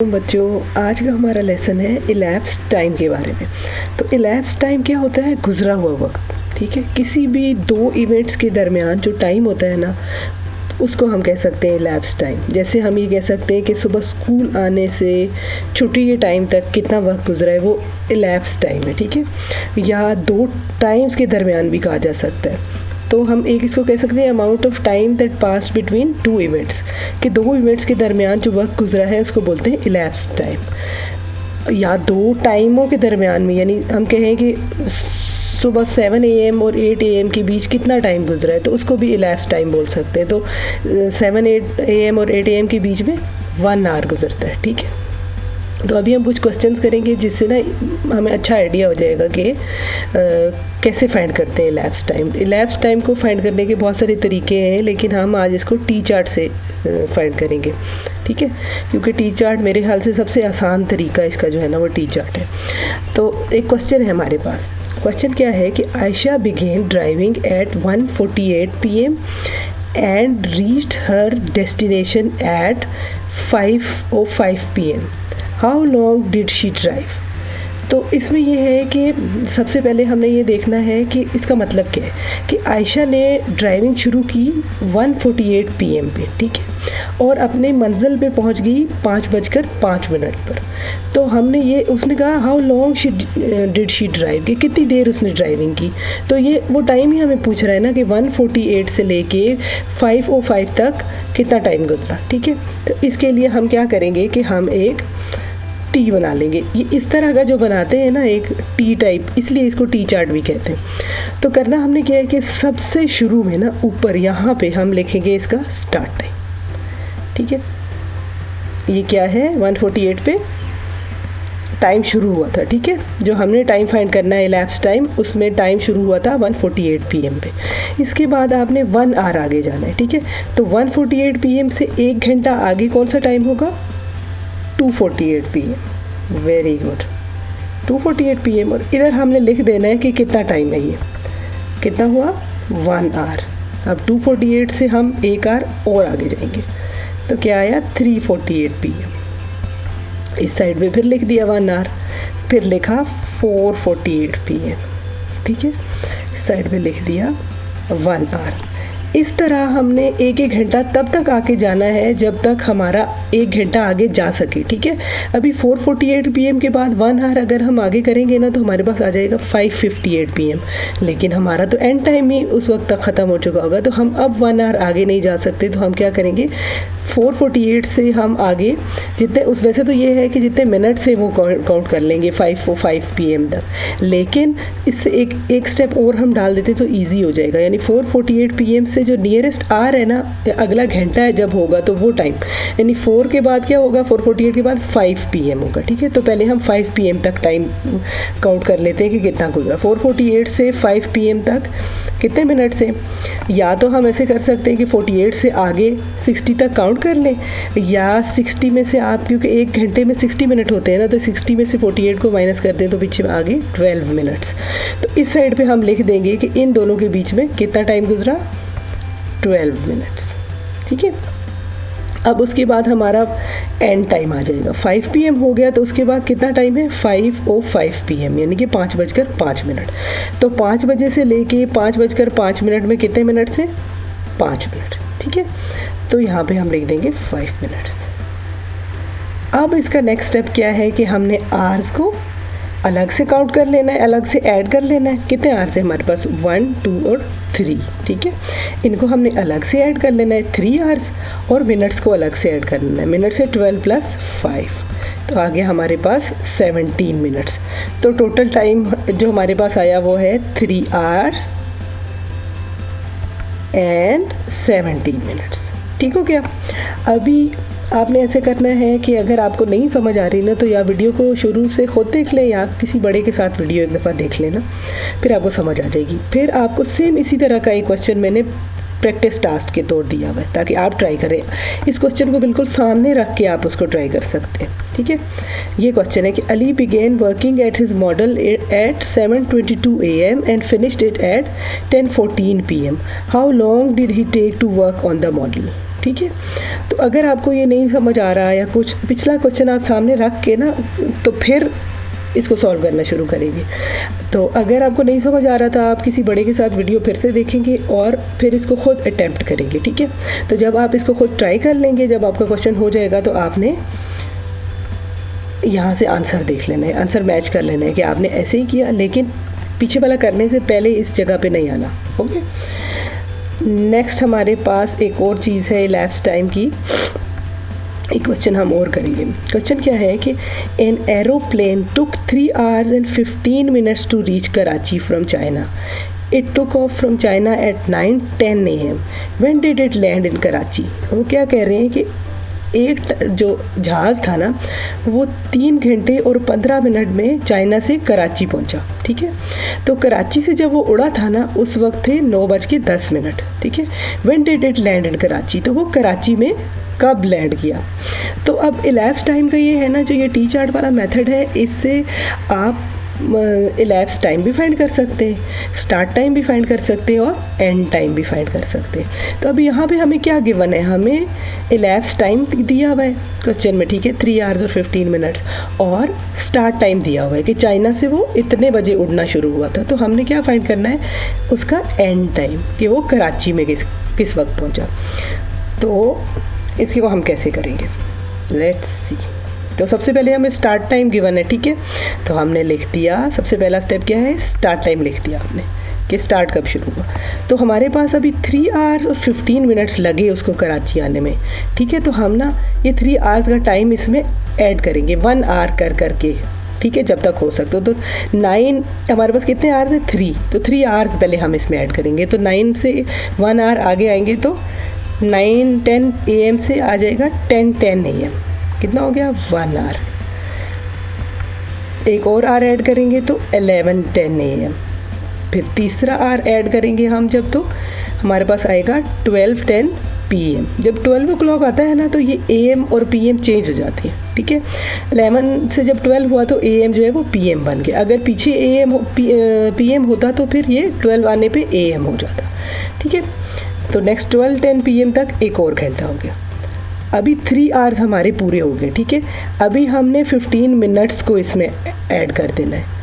बच्चों, आज का हमारा लेसन है इलैप्स टाइम के बारे में। तो इलैप्स टाइम क्या होता है? गुजरा हुआ वक्त। ठीक है, किसी भी दो इवेंट्स के दरमियान जो टाइम होता है ना, उसको हम कह सकते हैं इलैप्स टाइम। जैसे हम ये कह सकते हैं कि सुबह स्कूल आने से छुट्टी के टाइम तक कितना वक्त गुजरा है, वो इलैप्स टाइम है। ठीक है, या दो टाइम्स के दरमियान भी कहा जा सकता है। तो हम एक इसको कह सकते हैं amount of time that pass between two events, कि दो इवेंट्स के दरमियान जो वक्त गुजरा है उसको बोलते हैं इलैप्स टाइम। या दो टाइमों के दरमियान में, यानी हम कहें कि सुबह 7 AM और 8 AM के बीच कितना टाइम गुजरा है, तो उसको भी इलैप्स टाइम बोल सकते हैं। तो 7 AM और 8 AM के बीच में 1 आवर गुजरता है। ठीक है, तो अभी हम कुछ क्वेश्चंस करेंगे जिससे ना हमें अच्छा आइडिया हो जाएगा कि कैसे फाइंड करते हैं इलैप्स टाइम। इलैप्स टाइम को फाइंड करने के बहुत सारे तरीके हैं, लेकिन हम आज इसको टी चार्ट से फाइंड करेंगे। ठीक है, क्योंकि टी चार्ट मेरे ख्याल से सबसे आसान तरीका इसका जो है ना वो टी चार्ट है। तो एक क्वेश्चन है हमारे पास। क्वेश्चन क्या है कि Ayesha began driving at 1:48 PM and reached her destination at 5:05 PM। How long did she drive? तो इसमें ये है कि सबसे पहले हमने ये देखना है कि इसका मतलब क्या है कि आयशा ने ड्राइविंग शुरू की 1:48 PM पे। ठीक है, और अपने मंजिल पे पहुंच गई 5:05 पर। तो हमने ये उसने कहा how long did she drive, कि कितनी देर उसने ड्राइविंग की। तो ये वो टाइम ही हमें पूछ रहा है ना कि 1:48 से लेके 5:05 तक कितना टाइम गुजरा। ठीक है, तो इसके लिए हम क्या करेंगे कि हम एक टी बना लेंगे। ये इस तरह का जो बनाते हैं ना, एक टी टाइप, इसलिए इसको टी चार्ट भी कहते हैं। तो करना हमने क्या है कि सबसे शुरू में ना ऊपर यहाँ पे हम लिखेंगे इसका स्टार्ट टाइम। ठीक है, ये क्या है 1:48 पे टाइम शुरू हुआ था। ठीक है, जो हमने टाइम फाइंड करना है इलैप्स टाइम, उसमें टाइम शुरू हुआ था 1:48 PM पे। इसके बाद आपने 1 आवर आगे जाना है। ठीक है, तो 1:48 PM से 1 घंटा आगे कौन सा टाइम होगा? 2:48 PM। Very good, 2:48 PM। और इधर हमने लिख देना है कि कितना टाइम है, ये कितना हुआ 1 आवर। अब 2:48 से हम 1 आवर और आगे जाएंगे, तो क्या आया 3:48 PM। इस साइड में फिर लिख दिया 1 आवर, फिर लिखा 4:48 PM। ठीक है, इस साइड में लिख दिया 1 आवर। इस तरह हमने एक घंटा तब तक आगे जाना है जब तक हमारा 1 घंटा आगे जा सके। ठीक है, अभी 4:48 PM के बाद 1 आवर अगर हम आगे करेंगे ना, तो हमारे पास आ जाएगा 5:58 PM। लेकिन हमारा तो एंड टाइम ही उस वक्त तक ख़त्म हो चुका होगा, तो हम अब 1 आवर आगे नहीं जा सकते। तो हम क्या करेंगे, 4:48 से हम आगे जितने उस वैसे तो ये है कि जितने मिनट से वो काउंट कर लेंगे 5:05 PM तक, लेकिन इससे एक स्टेप और हम डाल देते तो ईजी हो जाएगा। यानी 4:48 PM से जो नियरेस्ट आवर है ना, अगला घंटा है जब होगा तो वो टाइम, यानी 4 के बाद क्या होगा, 4:48 के बाद 5 PM होगा। ठीक है, तो पहले हम 5 PM तक टाइम काउंट कर लेते हैं कि कितना गुजरा। 4:48 से 5 PM तक कितने मिनट से? या तो हम ऐसे कर सकते हैं कि 48 से आगे 60 तक काउंट कर लें, या 60 में से आप, क्योंकि 1 घंटे में 60 मिनट होते हैं ना, तो 60 में से 48 को माइनस कर दें तो पीछे में आगे 12 मिनट्स। तो इस साइड पे हम लिख देंगे कि इन दोनों के बीच में कितना टाइम गुजरा, 12 मिनट्स। ठीक है, अब उसके बाद हमारा एंड टाइम आ जाएगा 5 PM हो गया, तो उसके बाद कितना टाइम है 5:05 PM, यानी कि 5:05। तो 5 बजे से लेके 5:05 में कितने मिनट से? 5 मिनट। ठीक है, तो यहाँ पे हम लिख देंगे 5 मिनट्स। अब इसका नेक्स्ट स्टेप क्या है कि हमने आवर्स को अलग से काउंट कर लेना है, अलग से ऐड कर लेना है। कितने आवर्स है हमारे पास? 1, 2 और 3। ठीक है, इनको हमने अलग से ऐड कर लेना है 3 आवर्स, और मिनट्स को अलग से ऐड कर लेना है। मिनट्स है 12 + 5, तो आ गया हमारे पास 17 मिनट्स। तो टोटल टाइम जो हमारे पास आया वो है 3 आवर्स एंड 17 मिनट्स। ठीक हो गया। अभी आपने ऐसे करना है कि अगर आपको नहीं समझ आ रही ना, तो या वीडियो को शुरू से खुद देख लें या किसी बड़े के साथ वीडियो एक दफ़ा देख लेना, फिर आपको समझ आ जाएगी। फिर आपको सेम इसी तरह का एक क्वेश्चन मैंने प्रैक्टिस टास्क के तौर दिया हुआ है, ताकि आप ट्राई करें। इस क्वेश्चन को बिल्कुल सामने रख के आप उसको ट्राई कर सकते हैं। ठीक है, ये क्वेश्चन है कि Ali began working at his model at 7:22 AM and finished it at 10:14 PM। How long did he take to work on the model? ठीक है। तो अगर आपको ये नहीं समझ आ रहा या कुछ पिछला क्वेश्चन आप सामने रख के ना तो फिर इसको सॉल्व करना शुरू करेंगे। तो अगर आपको नहीं समझ आ रहा था आप किसी बड़े के साथ वीडियो फिर से देखेंगे और फिर इसको खुद अटैम्प्ट करेंगे, ठीक है। तो जब आप इसको खुद ट्राई कर लेंगे, जब आपका क्वेश्चन हो जाएगा तो आपने यहाँ से आंसर देख लेना है, आंसर मैच कर लेना है कि आपने ऐसे ही किया, लेकिन पीछे वाला करने से पहले इस जगह पे नहीं आना। ओके, नेक्स्ट हमारे पास एक और चीज़ है इलैप्स टाइम की। एक क्वेश्चन हम और करेंगे। क्वेश्चन क्या है कि an aeroplane took 3 hours and 15 minutes to reach Karachi from China. It took off from China at 9:10 AM। When did it land in Karachi. वो क्या कह रहे हैं कि एक जो जहाज़ था ना वो 3 घंटे और 15 मिनट में चाइना से कराची पहुंचा, ठीक है। तो कराची से जब वो उड़ा था ना उस वक्त थे 9:10, ठीक है। When did it land in Karachi, तो वो कराची में कब लैंड किया। तो अब इलैप्स टाइम का ये है ना, जो ये टी चार्ट वाला मेथड है, इससे आप इलैप्स टाइम भी फाइंड कर सकते हैं, स्टार्ट टाइम भी फाइंड कर सकते हैं और एंड टाइम भी फाइंड कर सकते हैं। तो अब यहाँ पे हमें क्या गिवन है, हमें इलैप्स टाइम दिया हुआ है क्वेश्चन में, ठीक है, 3 hours और 15 minutes, और स्टार्ट टाइम दिया हुआ है कि चाइना से वो इतने बजे उड़ना शुरू हुआ था। तो हमने क्या फाइंड करना है, उसका एंड टाइम, कि वो कराची में किस वक्त पहुँचा। तो इसको हम कैसे करेंगे, लेट्स सी। तो सबसे पहले हमें स्टार्ट टाइम गिवन है, ठीक है। तो हमने लिख दिया, सबसे पहला स्टेप क्या है, स्टार्ट टाइम लिख दिया हमने कि स्टार्ट कब शुरू हुआ। तो हमारे पास अभी 3 hours और 15 minutes लगे उसको कराची आने में, ठीक है। तो हम ना ये 3 hours का टाइम इसमें ऐड करेंगे 1 hour कर करके, ठीक है, जब तक हो सकता। तो 9 हमारे पास कितने आवर्स है, 3, तो 3 hours पहले हम इसमें ऐड करेंगे। तो 9 से 1 hour आगे आएंगे तो 9:10 AM से आ जाएगा 10:10 AM। कितना हो गया, 1 hour। एक और आर ऐड करेंगे तो 11:10 AM। फिर तीसरा आर ऐड करेंगे हम जब, तो हमारे पास आएगा 12:10 PM। जब 12 o'clock आता है ना तो ये AM और PM चेंज हो जाती है, ठीक है। 11 से जब 12 हुआ तो AM जो है वो PM बन गया। अगर पीछे PM होता तो फिर ये 12 आने पे AM हो जाता, ठीक है। तो नेक्स्ट 12:10 PM तक एक और घंटा हो गया। अभी 3 hours हमारे पूरे हो गए, ठीक है। अभी हमने 15 minutes को इसमें ऐड कर देना है।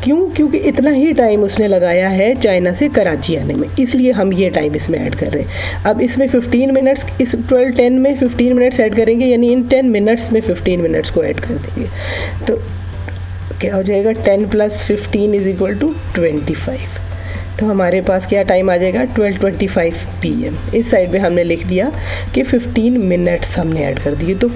क्यों, क्योंकि इतना ही टाइम उसने लगाया है चाइना से कराची आने में, इसलिए हम ये टाइम इसमें ऐड कर रहे हैं। अब इसमें 15 minutes, इस 12:10 में 15 minutes ऐड करेंगे, यानी इन 10 minutes में 15 minutes को ऐड कर देंगे। तो क्या हो जाएगा, 10 + 15 = 25। तो हमारे पास क्या टाइम आ जाएगा, 12:25 PM। इस साइड पे हमने लिख दिया कि 15 minutes हमने ऐड कर दिए। तो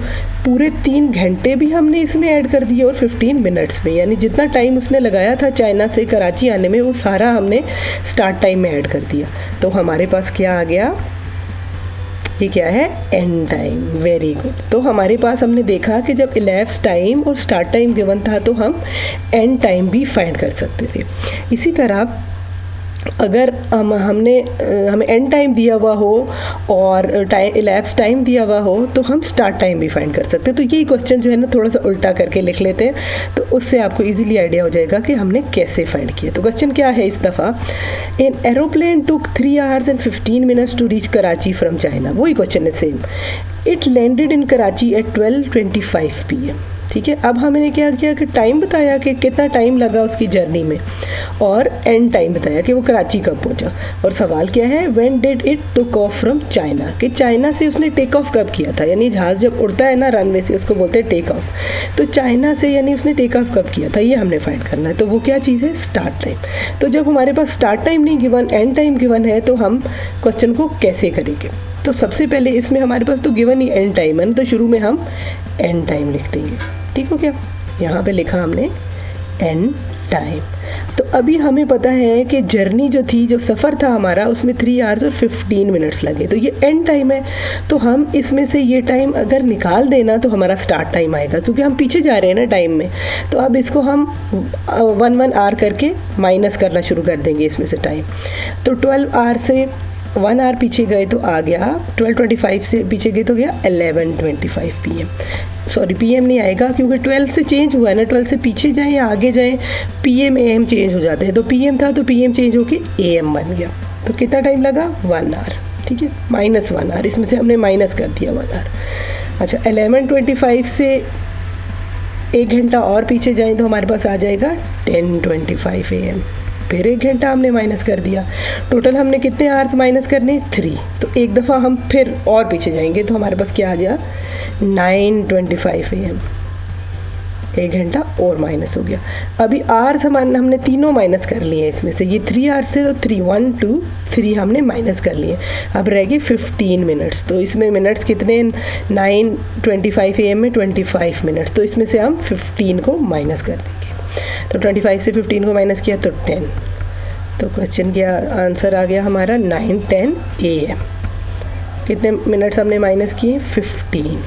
पूरे 3 घंटे भी हमने इसमें ऐड कर दिए और 15 minutes में, यानी जितना टाइम उसने लगाया था चाइना से कराची आने में वो सारा हमने स्टार्ट टाइम में ऐड कर दिया। तो हमारे पास क्या आ गया, ये क्या है, एंड टाइम। Very good. तो हमारे पास हमने देखा कि जब इलैप्स टाइम और स्टार्ट टाइम गिवन था तो हम एंड टाइम भी फाइंड कर सकते थे। इसी तरह अगर हमें एंड टाइम दिया हुआ हो और इलैप्स टाइम दिया हुआ हो तो हम स्टार्ट टाइम भी फाइंड कर सकते हैं। तो ये क्वेश्चन जो है ना थोड़ा सा उल्टा करके लिख लेते हैं, तो उससे आपको इजीली आइडिया हो जाएगा कि हमने कैसे फाइंड किया। तो क्वेश्चन क्या है इस दफ़ा, an aeroplane took 3 hours and 15 minutes to reach Karachi from China. वही क्वेश्चन है same. It landed in Karachi at 12:25 PM, ठीक है। अब हमने क्या किया कि टाइम बताया कि कितना टाइम लगा उसकी जर्नी में, और एंड टाइम बताया कि वो कराची कब पहुंचा। और सवाल क्या है, when did it took off from China, कि चाइना से उसने टेक ऑफ कब किया था। यानी जहाज़ जब उड़ता है ना रनवे से उसको बोलते हैं टेक ऑफ। तो चाइना से यानी उसने टेक ऑफ कब किया था, ये हमने फाइंड करना है। तो वो क्या चीज़ है, स्टार्ट टाइम। तो जब हमारे पास स्टार्ट टाइम नहीं गिवन, एंड टाइम गिवन है, तो हम क्वेश्चन को कैसे करेंगे। तो सबसे पहले इसमें हमारे पास तो गिवन ही एंड टाइम है, तो शुरू में हम एंड टाइम लिख देंगे, ठीक हो गया। यहाँ पे लिखा हमने एंड टाइम। तो अभी हमें पता है कि जर्नी जो थी, जो सफ़र था हमारा, उसमें 3 hours और 15 minutes लगे, तो ये एंड टाइम है। तो हम इसमें से ये टाइम अगर निकाल देना तो हमारा स्टार्ट टाइम आएगा, क्योंकि हम पीछे जा रहे हैं ना टाइम में। तो अब इसको हम 1 hour करके माइनस करना शुरू कर देंगे इसमें से टाइम। तो 12 hours से 1 hour पीछे गए तो आ गया 12:25 से पीछे गए तो गया 11:25 PM। सॉरी PM नहीं आएगा, क्योंकि 12 से चेंज हुआ है ना, 12 से पीछे जाएं या आगे जाएं PM AM चेंज हो जाते हैं। तो PM था तो PM चेंज होके AM बन गया। तो कितना टाइम लगा, 1 hour। ठीक है, -1 आवर, इसमें से हमने माइनस कर दिया 1 आवर। अच्छा, 11:25 से 1 घंटा और पीछे जाएं तो हमारे पास आ जाएगा 10:25 AM। फिर 1 घंटा हमने माइनस कर दिया, टोटल हमने कितने आवर्स माइनस करने, 3। तो एक दफ़ा हम फिर और पीछे जाएंगे तो हमारे पास क्या आ गया, 9:25 AM। 1 घंटा और माइनस हो गया। अभी आवर्स हमने तीनों माइनस कर लिए, इसमें से ये 3 आवर्स थे तो 3, 1, 2, 3 हमने माइनस कर लिए। अब रह गए 15 मिनट्स। तो इसमें मिनट्स कितने, 9:25 AM में 25 मिनट्स, तो इसमें से हम 15 को माइनस कर देंगे। तो 25 से 15 को माइनस किया तो 10। तो क्वेश्चन का आंसर आ गया हमारा 9:10 AM। कितने मिनट्स हमने माइनस किए, 15।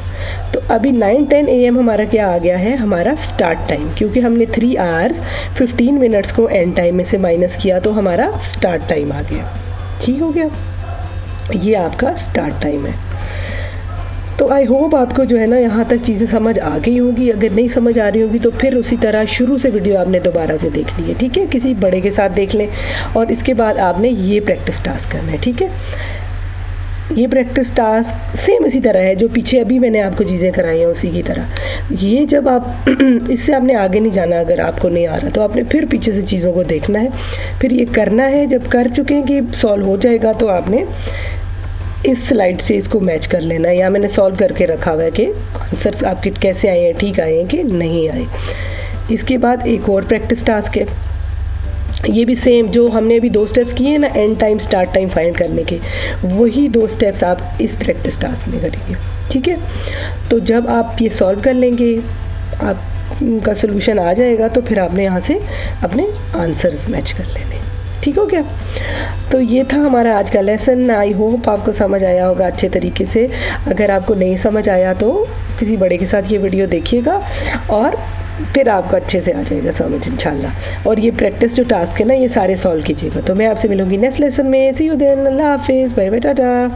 तो अभी 9:10 AM हमारा क्या आ गया है, हमारा स्टार्ट टाइम, क्योंकि हमने 3 आवर्स 15 मिनट्स को एंड टाइम में से माइनस किया तो हमारा स्टार्ट टाइम आ गया। ठीक हो गया, ये आपका स्टार्ट टाइम है। तो आई होप आपको जो है ना यहाँ तक चीज़ें समझ आ गई होगी। अगर नहीं समझ आ रही होगी तो फिर उसी तरह शुरू से वीडियो आपने दोबारा से देख ली है, ठीक है, किसी बड़े के साथ देख लें और इसके बाद आपने ये प्रैक्टिस टास्क करना है। ठीक है, ये प्रैक्टिस टास्क सेम इसी तरह है जो पीछे अभी मैंने आपको चीज़ें कराई हैं उसी की तरह। ये जब आप इससे आपने आगे नहीं जाना, अगर आपको नहीं आ रहा तो आपने फिर पीछे से चीज़ों को देखना है, फिर ये करना है। जब कर चुके हैं कि सॉल्व हो जाएगा तो आपने इस स्लाइड से इसको मैच कर लेना है। या मैंने सॉल्व करके रखा हुआ है कि आंसर्स आपके कैसे आए हैं, ठीक आए हैं कि नहीं आए। इसके बाद एक और प्रैक्टिस टास्क है, ये भी सेम जो हमने अभी 2 स्टेप्स किए हैं ना, and time start time find करने के, वही 2 स्टेप्स आप इस प्रैक्टिस टास्क में करेंगे। ठीक है, तो जब आप ये सॉल्व कर लेंगे, आपका सोल्यूशन आ जाएगा तो फिर आपने यहाँ से अपने आंसर्स मैच कर लेने। ठीक हो गया, तो ये था हमारा आज का लेसन। आई होप आपको समझ आया होगा अच्छे तरीके से। अगर आपको नहीं समझ आया तो किसी बड़े के साथ ये वीडियो देखिएगा और फिर आपको अच्छे से आ जाएगा समझ इंशाल्लाह। और ये प्रैक्टिस जो टास्क है ना, ये सारे सॉल्व कीजिएगा। तो मैं आपसे मिलूंगी नेक्स्ट लेसन में। सी यू देन, अल्लाह हाफिज़, बाय बाय, टाटा।